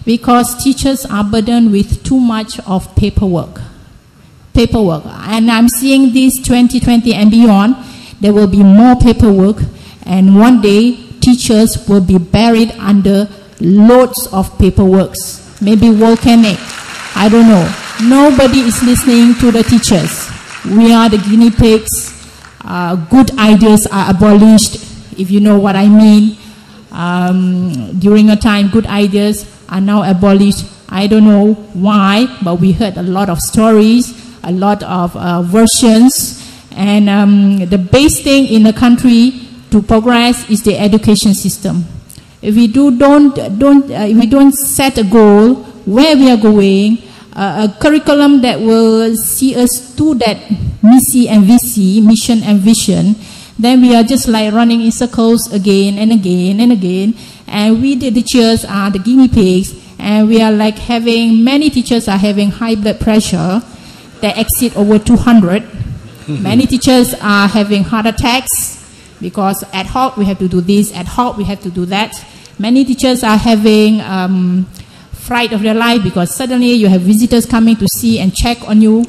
because teachers are burdened with too much of paperwork. And I'm seeing this 2020 and beyond, there will be more paperwork, and one day teachers will be buried under loads of paperwork, maybe volcanic, I don't know. Nobody is listening to the teachers. We are the guinea pigs. Good ideas are abolished, if you know what I mean. During a time, good ideas are now abolished. I don't know why, but we heard a lot of stories, a lot of versions, and the base thing in the country to progress is the education system. If we don't set a goal where we are going, a curriculum that will see us to that mission and vision, then we are just like running in circles again and again and again, and we the teachers are the guinea pigs, and we are like many teachers are having high blood pressure that exceed over 200. Many teachers are having heart attacks because ad hoc we have to do this, ad hoc we have to do that. Many teachers are having fright of their life because suddenly you have visitors coming to see and check on you.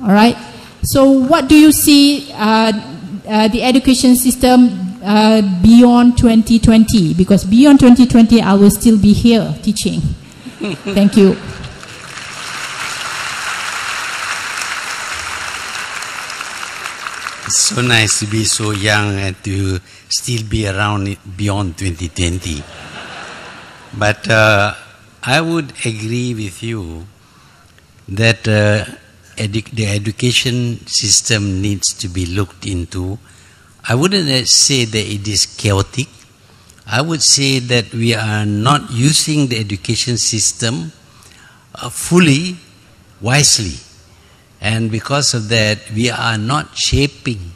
All right. So what do you see the education system beyond 2020? Because beyond 2020, I will still be here teaching. Thank you. It's so nice to be so young and to still be around beyond 2020. But I would agree with you that the education system needs to be looked into. I wouldn't say that it is chaotic. I would say that we are not using the education system fully, wisely. And because of that, we are not shaping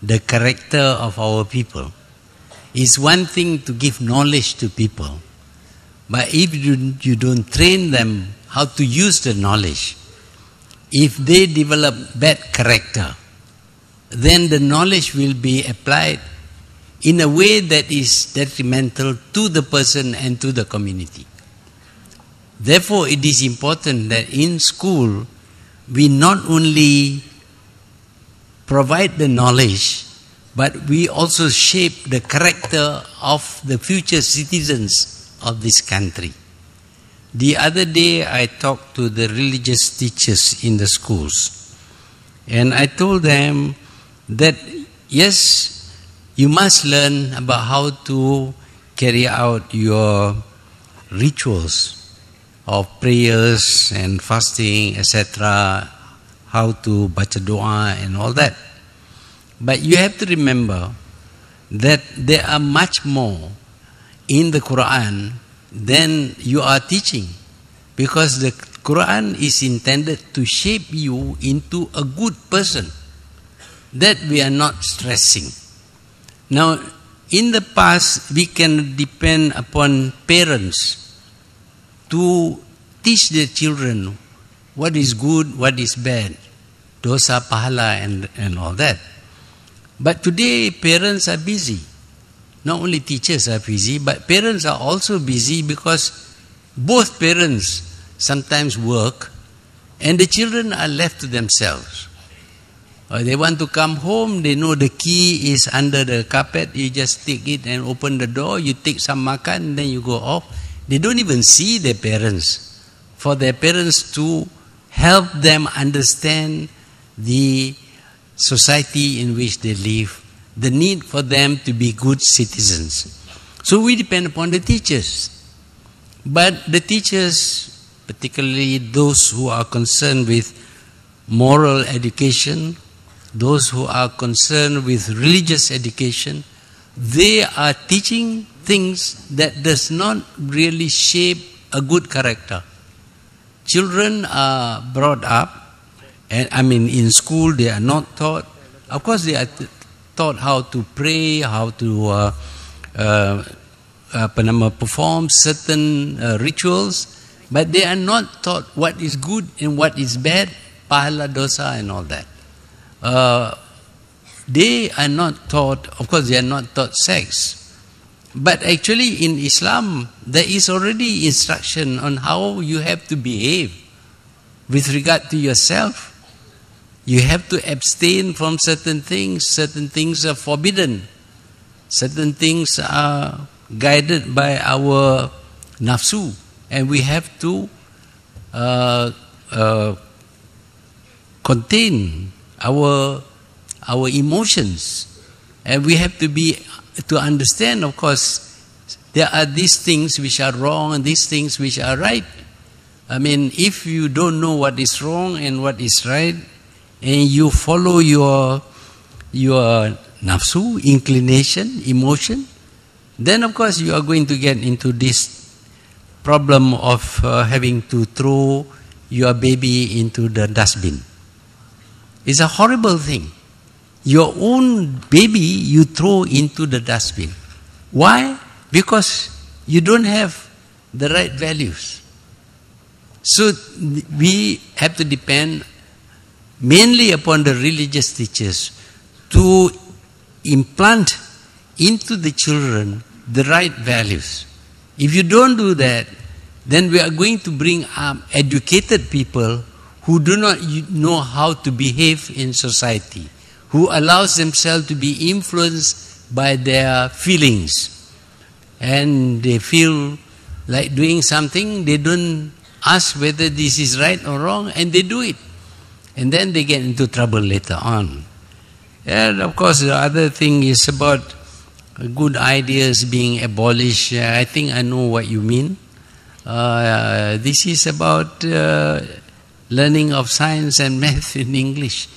the character of our people. It's one thing to give knowledge to people, but if you don't train them how to use the knowledge, if they develop bad character, then the knowledge will be applied in a way that is detrimental to the person and to the community. Therefore, it is important that in school, we not only provide the knowledge, but we also shape the character of the future citizens of this country. The other day, I talked to the religious teachers in the schools, and I told them that, yes, you must learn about how to carry out your rituals of prayers and fasting, etc., how to baca doa and all that. But you have to remember that there are much more in the Quran than you are teaching, because the Quran is intended to shape you into a good person. That we are not stressing. Now, in the past, we can depend upon parents to teach their children what is good, what is bad, dosa, pahala, and all that. But today, parents are busy. Not only teachers are busy, but parents are also busy because both parents sometimes work and the children are left to themselves. Or they want to come home, they know the key is under the carpet, you just take it and open the door, you take some makan, then you go off. They don't even see their parents. For their parents to help them understand the society in which they live, the need for them to be good citizens. So we depend upon the teachers. But the teachers, particularly those who are concerned with moral education, those who are concerned with religious education, they are teaching things that does not really shape a good character. Children are brought up, and in school they are not taught. Of course, they are taught how to pray, how to perform certain rituals, but they are not taught what is good and what is bad, pahala, dosa, and all that. They are not taught, of course, they are not taught sex. But actually in Islam, there is already instruction on how you have to behave with regard to yourself. You have to abstain from certain things are forbidden, certain things are guided by our nafsu, and we have to contain our emotions, and we have to understand, of course, there are these things which are wrong and these things which are right. I mean, if you don't know what is wrong and what is right, and you follow your nafsu, inclination, emotion, then of course you are going to get into this problem of having to throw your baby into the dustbin. It's a horrible thing. Your own baby you throw into the dustbin. Why? Because you don't have the right values. So we have to depend mainly upon the religious teachers to implant into the children the right values. If you don't do that, then we are going to bring up educated people who do not know how to behave in society, who allows themselves to be influenced by their feelings. And they feel like doing something, they don't ask whether this is right or wrong, and they do it. And then they get into trouble later on. And of course the other thing is about good ideas being abolished. I think I know what you mean. This is about learning of science and math in English.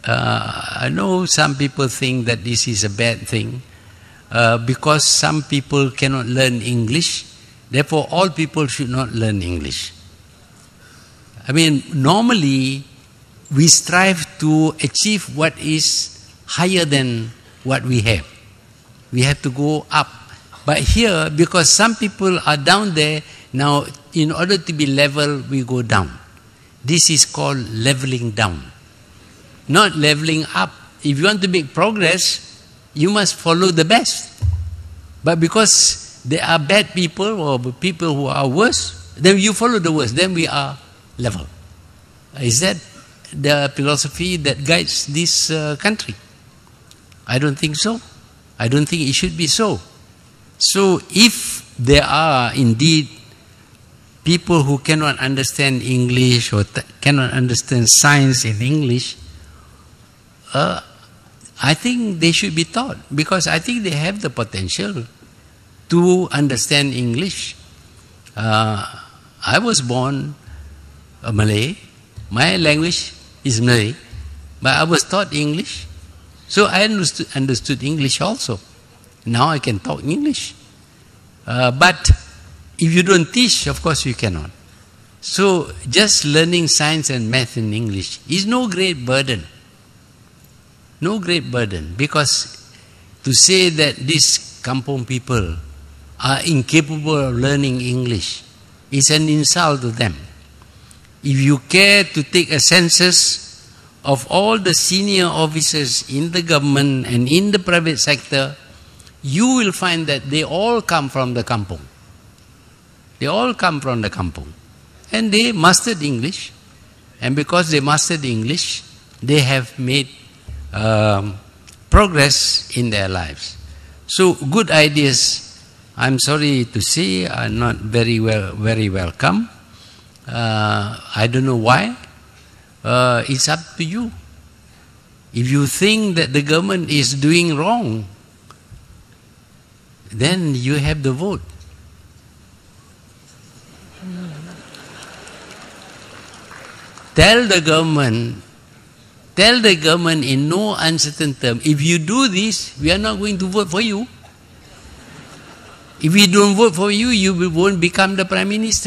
I know some people think that this is a bad thing because some people cannot learn English, therefore all people should not learn English. I mean, normally we strive to achieve what is higher than what we have. We have to go up. But here, because some people are down there, now in order to be level, we go down. This is called leveling down, not leveling up. If you want to make progress, you must follow the best. But because there are bad people or people who are worse, then you follow the worst, then we are level. Is that the philosophy that guides this country? I don't think so. I don't think it should be so. So if there are indeed people who cannot understand English or cannot understand science in English, I think they should be taught, because I think they have the potential to understand English. I was born a Malay. My language is Malay, but I was taught English. So I understood English also. Now I can talk English. But if you don't teach, of course you cannot. So just learning science and math in English is no great burden. No great burden. Because to say that these kampong people are incapable of learning English is an insult to them. If you care to take a census of all the senior officers in the government and in the private sector, you will find that they all come from the kampong. They all come from the kampong. And they mastered English. And because they mastered English, they have made progress in their lives. So good ideas, I'm sorry to say, are not very welcome. I don't know why. It's up to you. If you think that the government is doing wrong, then you have the vote. Tell the government in no uncertain term, if you do this, we are not going to vote for you. If we don't vote for you, you won't become the Prime Minister.